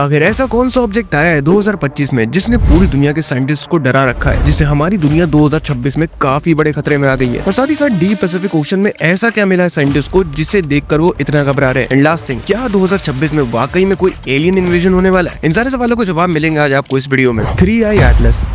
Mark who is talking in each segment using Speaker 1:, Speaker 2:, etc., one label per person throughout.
Speaker 1: आखिर ऐसा कौन सा ऑब्जेक्ट आया है 2025 में जिसने पूरी दुनिया के साइंटिस्ट को डरा रखा है, जिससे हमारी दुनिया 2026 में काफी बड़े खतरे में आ गई है। और साथ ही साथ डीप पैसिफिक ओशन में ऐसा क्या मिला है साइंटिस्ट को जिसे देखकर वो इतना घबरा रहे हैं। एंड लास्ट थिंग, क्या 2026 में वाकई में कोई एलियन इन्वेजन होने वाला है? इन सारे सवालों को जवाब मिलेंगे आज आपको इस वीडियो में। 3i एटलस,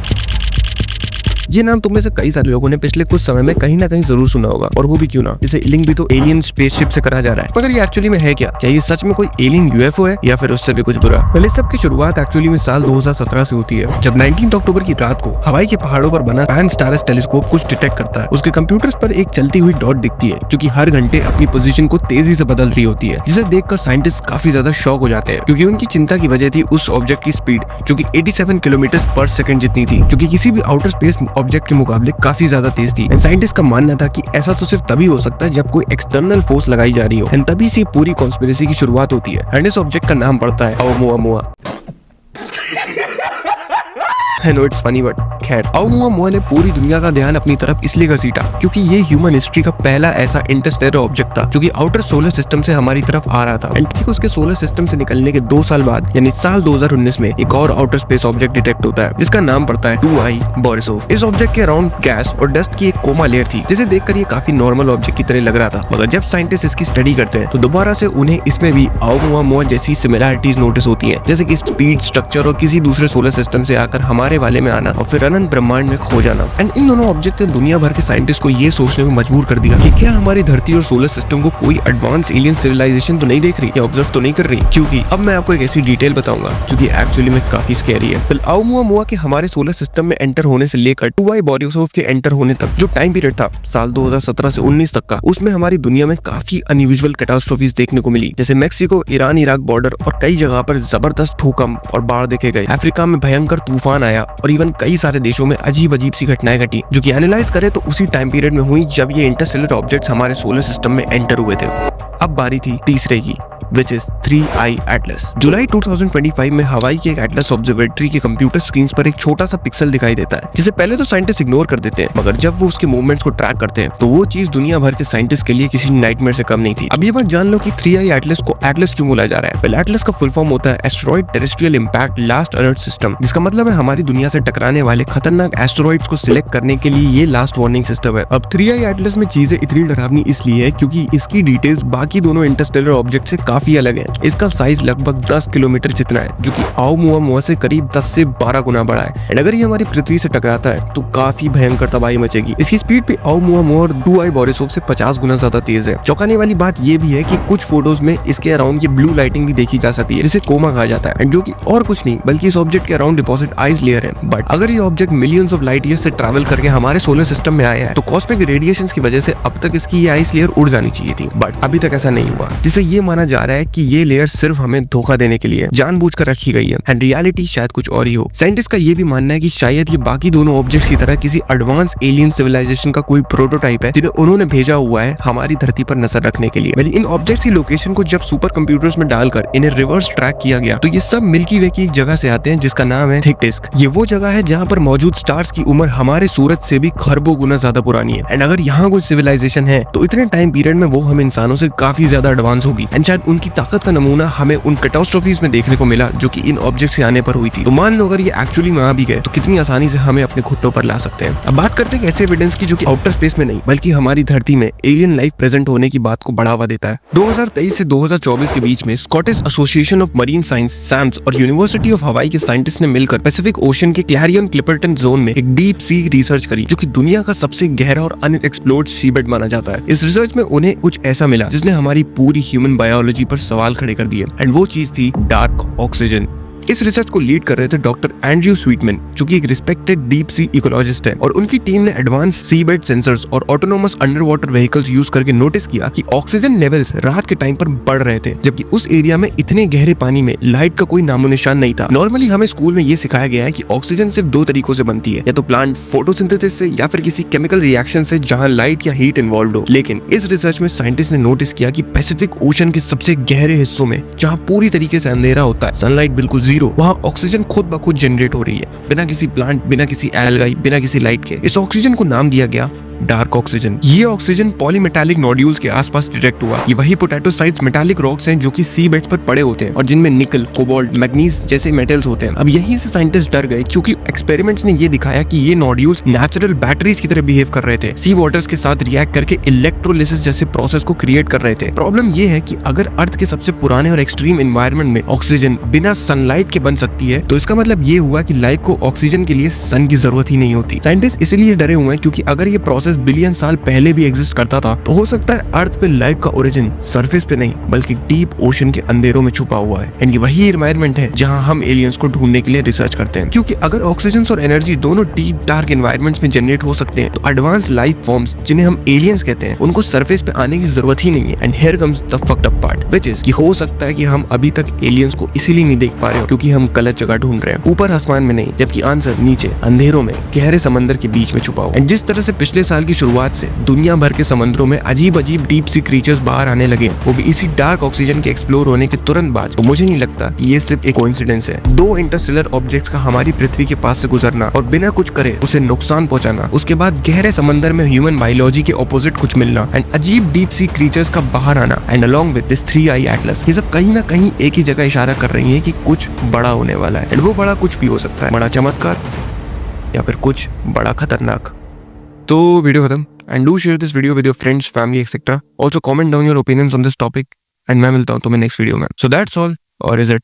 Speaker 1: ये नाम तुम में से कई सारे लोगों ने पिछले कुछ समय में कहीं ना कहीं जरूर सुना होगा, और वो भी क्यों ना, इसे लिंक भी तो एलियन स्पेसशिप से करा जा रहा है। मगर ये एक्चुअली में है क्या ये सच में कोई एलियन यूएफओ है या फिर उससे भी कुछ बुरा? पहले सब की शुरुआत एक्चुअली में साल 2017 से होती है, जब 19 अक्टूबर की रात को हवाई के पहाड़ों पर बना पैन-स्टारस टेलीस्कोप कुछ डिटेक्ट करता है। उसके कंप्यूटर्स पर एक चलती हुई डॉट दिखती है जो कि हर घंटे अपनी पोजीशन को तेजी से बदल रही होती है, जिसे देखकर साइंटिस्ट काफी ज्यादा शॉक हो जाते हैं, क्योंकि उनकी चिंता की वजह थी उस ऑब्जेक्ट की स्पीड जो कि 87 किलोमीटर पर सेकंड जितनी थी, जो कि किसी भी आउटर स्पेस ऑब्जेक्ट के मुकाबले काफी ज्यादा तेज थी। साइंटिस्ट का मानना था कि ऐसा तो सिर्फ तभी हो सकता है जब कोई एक्सटर्नल फोर्स लगाई जा रही हो, एंड तभी से पूरी कॉन्स्पिरेसी की शुरुआत होती है। एंड इस ऑब्जेक्ट का नाम पड़ता है ओumuamua। I know it's funny but खैर, ओumuamua ने पूरी दुनिया का ध्यान अपनी तरफ इसलिए घसीटा क्योंकि ये ह्यूमन हिस्ट्री का पहला ऐसा इंटरस्टेलर ऑब्जेक्ट था जो कि आउटर सोलर सिस्टम से हमारी तरफ आ रहा था। एंड ठीक उसके सोलर सिस्टम से निकलने के 2 साल बाद यानी साल 2019 में एक और आउटर स्पेस ऑब्जेक्ट डिटेक्ट होता है जिसका नाम पड़ता है 2i बोरिसोव। इस ऑब्जेक्ट के अराउंड गैस और डस्ट की एक कोमा लेयर थी, जिसे देखकर ये काफी नॉर्मल ऑब्जेक्ट की तरह लग रहा था। मगर जब साइंटिस्ट इसकी स्टडी करते हैं तो दोबारा से उन्हें इसमें भी ओumuamua जैसी सिमिलरिटीज नोटिस होती है, जैसे कि स्पीड, स्ट्रक्चर और किसी दूसरे सोलर सिस्टम से आकर हमारे वाले में आना और फिर अनंत ब्रह्मांड में खो जाना। एंड इन दोनों ऑब्जेक्ट ने दुनिया भर के साइंटिस्ट को ये सोचने में मजबूर कर दिया कि क्या हमारी धरती और सोलर सिस्टम को कोई एडवांस एलियन सिविलाइजेशन तो नहीं देख रही या ऑब्जर्व तो नहीं कर रही। क्योंकि अब मैं आपको एक ऐसी डिटेल बताऊंगा जो कि एक्चुअली में काफी स्कैरी है। ओumuamua के हमारे सोलर सिस्टम में एंटर होने से लेकर 2i बोरिसोव के एंटर होने तक जो टाइम पीरियड था साल 2017 से 19 तक का, उसमें हमारी दुनिया में काफी अनयूजुअल कैटास्ट्रोफीज देखने को मिली, जैसे मैक्सिको, ईरान, इराक बॉर्डर और कई जगह पर जबरदस्त भूकंप और बाढ़ देखे गए। अफ्रीका में भयंकर तूफान आया और इवन कई सारे देशों में अजीब सी घटनाएं घटी, जो कि एनालाइज करें तो उसी टाइम पीरियड में हुई जब ये इंटरस्टेलर ऑब्जेक्ट्स हमारे सोलर सिस्टम में एंटर हुए थे। अब बारी थी तीसरे की, which is 3i एटलस। जुलाई 2025 में हवाई के एक एटलस ऑब्जर्वेटरी के कंप्यूटर स्क्रीन पर एक छोटा सा पिक्सल दिखाई देता है, जिसे पहले तो साइंटिस्ट इग्नोर कर देते हैं, मगर जब वो उसके मूवमेंट्स को ट्रैक करते हैं तो वो चीज दुनिया भर के साइंटिस्ट के लिए किसी नाइटमेयर से कम नहीं थी। अब ये बात जान लो कि 3i एटलस को एटलस क्यों बोला जा रहा है। पहले एटलस का फुल फॉर्म होता है asteroid terrestrial impact last alert system, जिसका मतलब है हमारी दुनिया से टकराने वाले खतरनाक एस्टेरॉइड्स को सिलेक्ट करने के लिए ये लास्ट वार्निंग सिस्टम है। अब 3i एटलस में चीजें इतनी डरावनी इसलिए है क्योंकि इसकी डिटेल्स बाकी दोनों इंटरस्टेलर ऑब्जेक्ट से काफी अलग है। इसका साइज लगभग 10 किलोमीटर जितना है, जो कि ओumuamua से करीब 10 से 12 गुना बड़ा है। एंड अगर ये हमारी पृथ्वी से टकराता है तो काफी भयंकर तबाही मचेगी। इसकी स्पीड पे ओumuamua और 2i बोरिसोव से 50 गुना ज्यादा तेज है। चौंकाने वाली बात ये भी है कि कुछ फोटोज में इसके अराउंड ये ब्लू लाइटिंग भी देखी जा सकती है, जिसे कोमा कहा जाता है, जो कि और कुछ नहीं बल्कि इस ऑब्जेक्ट के अराउंड डिपॉजिट आइस लेयर है। बट अगर ये object millions of light year से ट्रैवल करके हमारे सोलर सिस्टम में आया है तो कॉस्मिक रेडिएशंस की वजह से अब तक इसकी ये आइस लेयर उड़ जानी चाहिए थी, बट अभी तक ऐसा नहीं हुआ, जिससे ये माना जा रहा है कि ये लेयर सिर्फ हमें धोखा देने के लिए जानबूझकर रखी गई है। एंड रियलिटी शायद कुछ और ही हो। साइंटिस्ट का ये भी मानना है कि शायद ये बाकी दोनों ऑब्जेक्ट्स की तरह किसी एडवांस एलियन सिविलाइजेशन का कोई प्रोटोटाइप है जिन्हें उन्होंने भेजा हुआ है हमारी धरती पर नजर रखने के लिए। इन ऑब्जेक्ट्स की लोकेशन को जब सुपर कंप्यूटर्स में डालकर इन्हें रिवर्स ट्रैक किया गया तो ये सब मिल्की वे की एक जगह से आते हैं जिसका नाम है थिक डिस्क। ये वो जगह है जहाँ पर मौजूद स्टार्स की उम्र हमारे सूरज से भी खरबों गुना ज्यादा पुरानी है। एंड अगर यहाँ कोई सिविलाइजेशन है तो इतने टाइम पीरियड में वो हम इंसानों से काफी ज्यादा एडवांस होगी। एंड शायद उनकी ताकत का नमूना हमें उन कैटास्ट्रोफीज में देखने को मिला जो कि इन ऑब्जेक्ट से आने पर हुई थी। तो मान लो अगर ये एक्चुअली में आ भी गए तो कितनी आसानी से हमें अपने घुटनों पर ला सकते हैं। अब बात करते हैं ऐसे एविडेंस की जो कि आउटर स्पेस में नहीं बल्कि हमारी धरती में एलियन लाइफ प्रेजेंट होने की बात को बढ़ावा देता है। 2023 से 2024 के बीच में Scottish Association of Marine Science SAMS और यूनिवर्सिटी ऑफ हवाई के साइंटिस्ट ने मिलकर पैसिफिक ओशन के क्लैरियन क्लिपर्टन जोन में एक डीप सी रिसर्च करी, जो कि दुनिया का सबसे गहरा और अनएक्सप्लोर्ड सीबेड माना जाता है। इस रिसर्च में उन्हें कुछ ऐसा मिला जिसने हमारी पूरी ह्यूमन बायोलॉजी पर सवाल खड़े कर दिए, एंड वो चीज थी डार्क ऑक्सीजन। इस रिसर्च को लीड कर रहे थे डॉक्टर एंड्रयू स्वीटमैन, जो कि एक रिस्पेक्टेड डीप सी इकोलॉजिस्ट है, और उनकी टीम ने एडवांस सीबेड सेंसर्स और autonomous under water vehicles use करके नोटिस किया कि ऑक्सीजन लेवल्स रात के टाइम पर बढ़ रहे थे, जबकि उस एरिया में इतने गहरे पानी में लाइट का कोई नामो निशान नहीं था। नॉर्मली हमें स्कूल में ये सिखाया गया है कि ऑक्सीजन सिर्फ 2 तरीकों से बनती है, या तो प्लांट फोटोसिंथेसिस से या फिर किसी केमिकल रिएक्शन से जहां लाइट या हीट इन्वॉल्व हो। लेकिन इस रिसर्च में साइंटिस्ट ने नोटिस किया कि पैसिफिक ओशन के सबसे गहरे हिस्सों में जहां पूरी तरीके से अंधेरा होता है, सनलाइट बिल्कुल जीरो, वहां ऑक्सीजन खुद ब खुद जनरेट हो रही है, बिना किसी प्लांट, बिना किसी एल्गाई, बिना किसी लाइट के। इस ऑक्सीजन को नाम दिया गया डार्क ऑक्सीजन। ये ऑक्सीजन पॉलीमेटालिक नोड्यूल्स के आसपास डिटेक्ट हुआ। ये वही पोटैटोसाइट्स मेटालिक रॉक्स हैं जो कि सी बेड्स पर पड़े होते हैं और जिनमें निकल, कोबाल्ट, मैग्नीज जैसे मेटल्स होते हैं। अब यहीं से साइंटिस्ट डर गए क्योंकि एक्सपेरिमेंट्स ने ये दिखाया कि ये नोड्यूल्स नेचुरल बैटरीज की तरह बिहेव कर रहे थे, सी वाटर्स के साथ रिएक्ट करके इलेक्ट्रोलिसिस जैसे प्रोसेस को क्रिएट कर रहे थे। प्रॉब्लम ये है कि अगर अर्थ के सबसे पुराने और एक्सट्रीम एनवायरनमेंट में ऑक्सीजन बिना सनलाइट के बन सकती है तो इसका मतलब ये हुआ कि लाइफ को ऑक्सीजन के लिए सन की जरूरत ही नहीं होती। साइंटिस्ट इसलिए डरे हुए हैं क्योंकि अगर ये प्रोसेस बिलियन साल पहले भी एग्जिस्ट करता था तो हो सकता है अर्थ पे लाइफ का ओरिजिन सरफेस पे नहीं बल्कि डीप ओशन के अंधेरों में छुपा हुआ है। एंड ये वही एनवायरनमेंट है जहां हम एलियंस को ढूंढने के लिए रिसर्च करते हैं, क्योंकि अगर ऑक्सीजन और एनर्जी दोनों डीप डार्क एनवायरनमेंट्स में जनरेट हो सकते हैं तो एडवांस लाइफ फॉर्म्स जिन्हें हम एलियंस कहते हैं उनको सरफेस पे आने की जरूरत ही नहीं है। And here comes the fucked up part which is कि हो सकता है कि हम अभी तक एलियंस को इसीलिए नहीं देख पा रहे हो क्योंकि हम गलत जगह ढूंढ रहे हैं, ऊपर आसमान में नहीं, जबकि आंसर नीचे अंधेरों में गहरे समंदर के बीच में छुपा हुआ। एंड जिस तरह से पिछले साल की शुरुआत से दुनिया भर के समंदरों में अजीब अजीब डीप सी क्रीचर्स बाहर आने लगे, वो भी इसी डार्क ऑक्सीजन के एक्सप्लोर होने के तुरंत बाद, तो मुझे नहीं लगता कि ये सिर्फ एक कोइंसिडेंस है। दो इंटरस्टेलर ऑब्जेक्ट्स का हमारी पृथ्वी के पास से गुजरना और बिना कुछ करे उसे नुकसान पहुंचाना, उसके बाद गहरे समंदर में ह्यूमन बायोलॉजी के ऑपोजिट कुछ मिलना एंड अजीब डीप सी क्रीचर्स का बाहर आना and along with this 3i Atlas, ये सब कहीं ना कहीं एक ही जगह इशारा कर रही है कि कुछ बड़ा होने वाला है। एंड वो बड़ा कुछ भी हो सकता है, बड़ा चमत्कार या फिर कुछ बड़ा खतरनाक। तो वीडियो खत्म। And do share this video with your friends, family etcetera. Also comment down your opinions on this topic and मैं मिलता हूँ तुम्हें नेक्स्ट वीडियो में। सो दैट्स ऑल, और इज इट